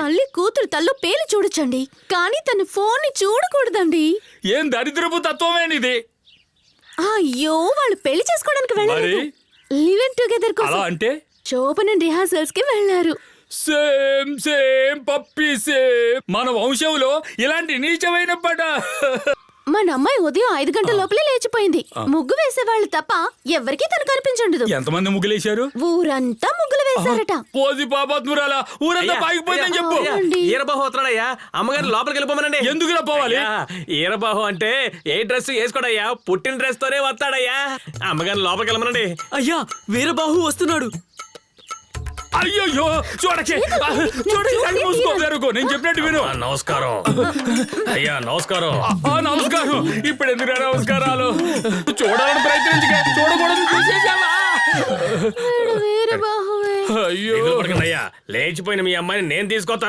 తల్లి కూతురు తల్లు పేలు చూడొచ్చండి, కానీ తన ఫోన్ ని చూడకూడదండి. ఏం దరిద్రపు తత్వమేనిది? అయ్యో, వాళ్ళు పెళ్లి చేసుకోవడానికి వెళ్ళారు. మరి? లివ్ ఇన్ టుగెదర్ అలా కోసం అంటే శోభనం రిహార్సల్స్ కి వెళ్ళారు. సేమ్ సేమ్ పప్పి సేమ్. మన వంశంలో ఇలాంటి నీచమైన పట. మన అమ్మాయి ఉదయం 5 గంటల లోపలే లేచిపోయింది. ముగ్గు వేసేవాళ్ళు తప్ప ఎవరికీ తను కనిపించండదు. ఎంతమంది ముగ్గులేశారు? ఊరంతా ముగ్గులు వేశారట. పోసి పాపత్మురాలా, ఊరంతా పాకిపోయిందని చెప్పు. ఈరబాహు వస్తున్నాడయ్యా, అమ్మగారు లోపలికి వెళ్ళిపోమనండి. ఎందుకులా పోవాలి? ఈరబాహు అంటే ఏ డ్రెస్ వేసుకోడయ్యా, పుట్టిన డ్రెస్ తోనే వస్తాడయ్యా. అమ్మగారు లోపలికి వెళ్ళమనండి. అయ్యా, వీరబాహు వస్తున్నాడు. అయ్యో చూడకే, చూడకి మూసుకో, జరుగు. నేను చెప్పినట్టు విను. నమస్కారం అయ్యా, నమస్కారం. నమస్కారం. ఇప్పుడు ఎందుకు నమస్కారాలు? చూడాలని ప్రయత్నించగా చూడకూడదు చూసేసావా? వీడు వీరబాహువే. అయ్యో అయ్యా, లేచిపోయిన మీ అమ్మాయిని నేను తీసుకొస్తాను.